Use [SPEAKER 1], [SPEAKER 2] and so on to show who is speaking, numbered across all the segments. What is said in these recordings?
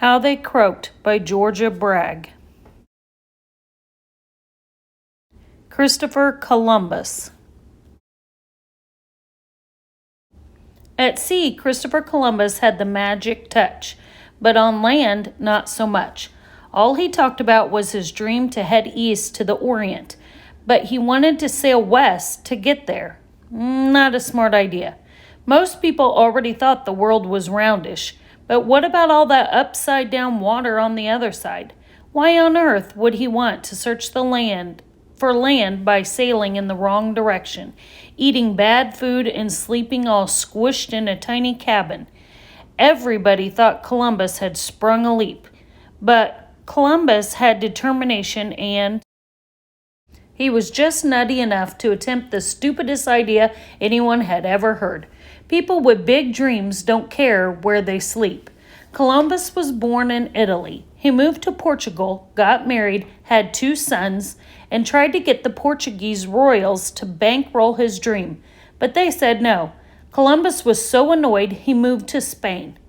[SPEAKER 1] How They Croaked by Georgia Bragg. Christopher Columbus. At sea, Christopher Columbus had the magic touch, but on land, not so much. All he talked about was his dream to head east to the Orient, but he wanted to sail west to get there. Not a smart idea. Most people already thought the world was roundish, but what about all that upside-down water on the other side? Why on earth would he want to search the land for land by sailing in the wrong direction, eating bad food and sleeping all squished in a tiny cabin? Everybody thought Columbus had sprung a leak, but Columbus had determination and he was just nutty enough to attempt the stupidest idea anyone had ever heard. People with big dreams don't care where they sleep. Columbus was born in Italy. He moved to Portugal, got married, had 2 sons, and tried to get the Portuguese royals to bankroll his dream. But they said no. Columbus was so annoyed he moved to Spain.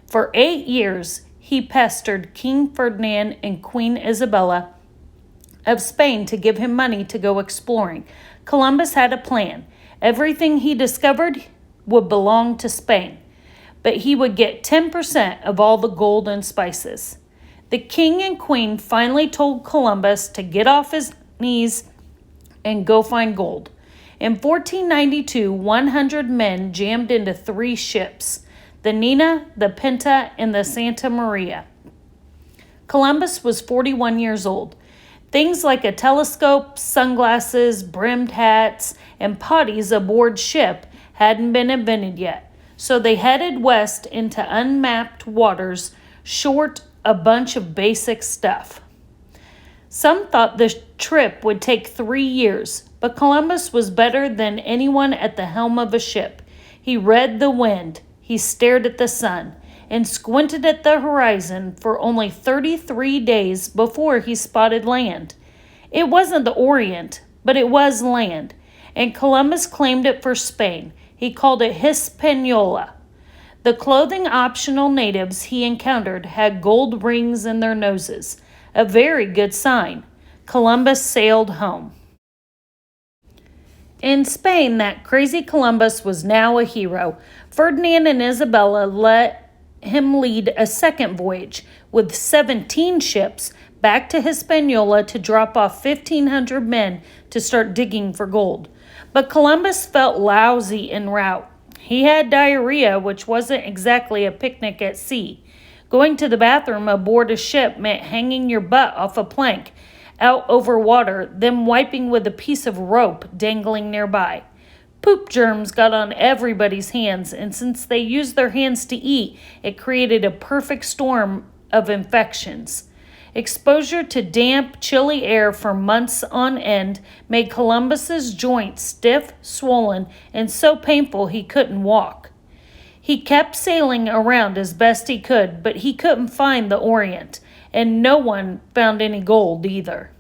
[SPEAKER 1] For 8 years, he pestered King Ferdinand and Queen Isabella of Spain to give him money to go exploring. Columbus had a plan. Everything he discovered would belong to Spain, but he would get 10% of all the gold and spices. The king and queen finally told Columbus to get off his knees and go find gold. In 1492, 100 men jammed into 3 ships, the Nina, the Pinta, and the Santa Maria. Columbus was 41 years old. Things like a telescope, sunglasses, brimmed hats, and potties aboard ship hadn't been invented yet, so they headed west into unmapped waters, short a bunch of basic stuff. Some thought the trip would take 3 years, but Columbus was better than anyone at the helm of a ship. He read the wind, he stared at the sun, and squinted at the horizon for only 33 days before he spotted land. It wasn't the Orient, but it was land, and Columbus claimed it for Spain. He called it Hispaniola. The clothing-optional natives he encountered had gold rings in their noses, a very good sign. Columbus sailed home. In Spain, that crazy Columbus was now a hero. Ferdinand and Isabella let him lead a second voyage with 17 ships back to Hispaniola to drop off 1,500 men to start digging for gold. But Columbus felt lousy en route. He had diarrhea, which wasn't exactly a picnic at sea. Going to the bathroom aboard a ship meant hanging your butt off a plank out over water, then wiping with a piece of rope dangling nearby. Poop germs got on everybody's hands, and since they used their hands to eat, it created a perfect storm of infections. Exposure to damp, chilly air for months on end made Columbus's joints stiff, swollen, and so painful he couldn't walk. He kept sailing around as best he could, but he couldn't find the Orient, and no one found any gold either.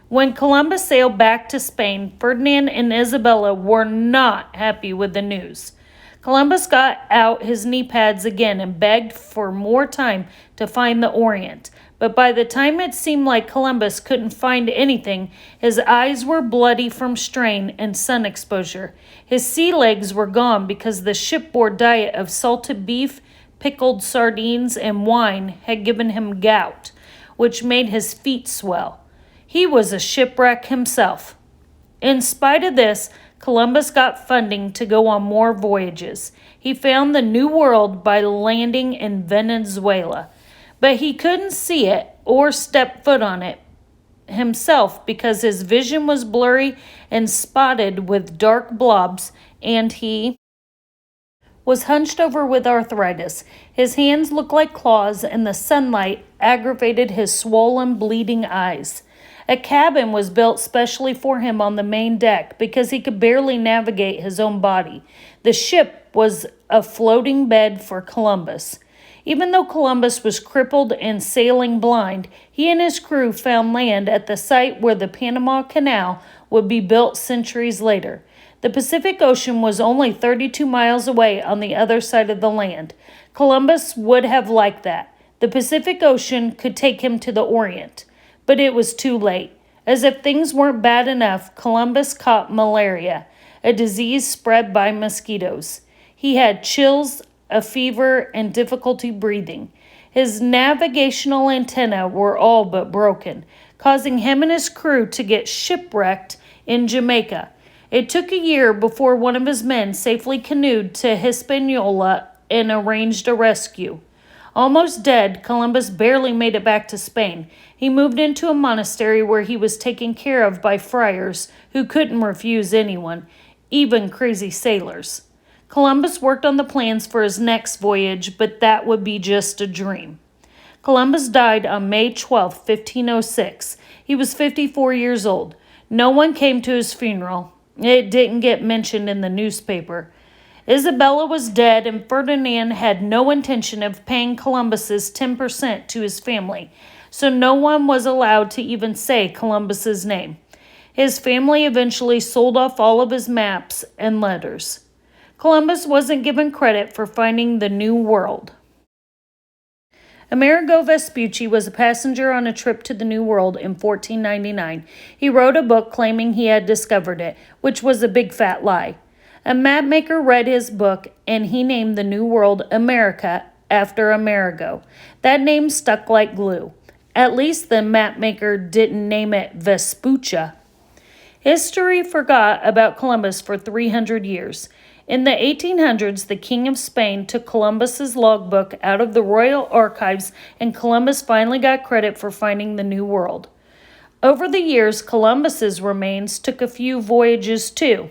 [SPEAKER 1] When Columbus sailed back to Spain, Ferdinand and Isabella were not happy with the news. Columbus got out his knee pads again and begged for more time to find the Orient. But by the time it seemed like Columbus couldn't find anything, his eyes were bloody from strain and sun exposure. His sea legs were gone because the shipboard diet of salted beef, pickled sardines, and wine had given him gout, which made his feet swell. He was a shipwreck himself. In spite of this, Columbus got funding to go on more voyages. He found the New World by landing in Venezuela, but he couldn't see it or step foot on it himself because his vision was blurry and spotted with dark blobs, and he was hunched over with arthritis. His hands looked like claws, and the sunlight aggravated his swollen, bleeding eyes. A cabin was built specially for him on the main deck because he could barely navigate his own body. The ship was a floating bed for Columbus. Even though Columbus was crippled and sailing blind, he and his crew found land at the site where the Panama Canal would be built centuries later. The Pacific Ocean was only 32 miles away on the other side of the land. Columbus would have liked that. The Pacific Ocean could take him to the Orient, but it was too late. As if things weren't bad enough, Columbus caught malaria, a disease spread by mosquitoes. He had chills, a fever, and difficulty breathing. His navigational antennae were all but broken, causing him and his crew to get shipwrecked in Jamaica. It took a year before one of his men safely canoed to Hispaniola and arranged a rescue. Almost dead, Columbus barely made it back to Spain. He moved into a monastery where he was taken care of by friars who couldn't refuse anyone, even crazy sailors. Columbus worked on the plans for his next voyage, but that would be just a dream. Columbus died on May 12, 1506. He was 54 years old. No one came to his funeral. It didn't get mentioned in the newspaper. Isabella was dead, and Ferdinand had no intention of paying Columbus's 10% to his family, so no one was allowed to even say Columbus's name. His family eventually sold off all of his maps and letters. Columbus wasn't given credit for finding the New World. Amerigo Vespucci was a passenger on a trip to the New World in 1499. He wrote a book claiming he had discovered it, which was a big fat lie. A mapmaker read his book, and he named the New World America after Amerigo. That name stuck like glue. At least the mapmaker didn't name it Vespuccia. History forgot about Columbus for 300 years. In the 1800s, the King of Spain took Columbus's logbook out of the royal archives, and Columbus finally got credit for finding the New World. Over the years, Columbus's remains took a few voyages too.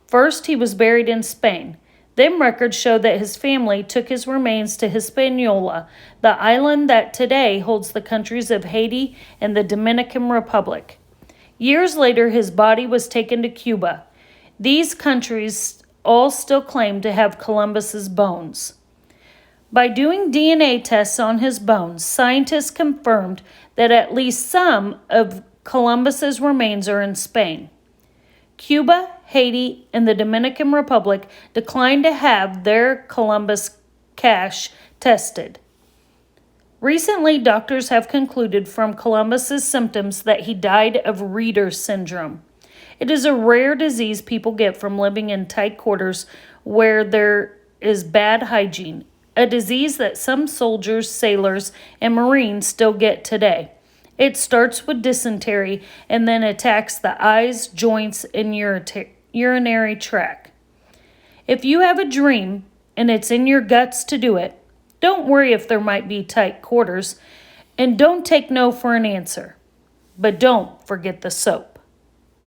[SPEAKER 1] First, he was buried in Spain. Then records show that his family took his remains to Hispaniola, the island that today holds the countries of Haiti and the Dominican Republic. Years later, his body was taken to Cuba. These countries all still claim to have Columbus's bones. By doing DNA tests on his bones, scientists confirmed that at least some of Columbus's remains are in Spain. Cuba, Haiti, and the Dominican Republic declined to have their Columbus cache tested. Recently, doctors have concluded from Columbus's symptoms that he died of Reader's syndrome. It is a rare disease people get from living in tight quarters where there is bad hygiene, a disease that some soldiers, sailors, and Marines still get today. It starts with dysentery and then attacks the eyes, joints, and urinary tract. If you have a dream and it's in your guts to do it, don't worry if there might be tight quarters, and don't take no for an answer. But don't forget the soap.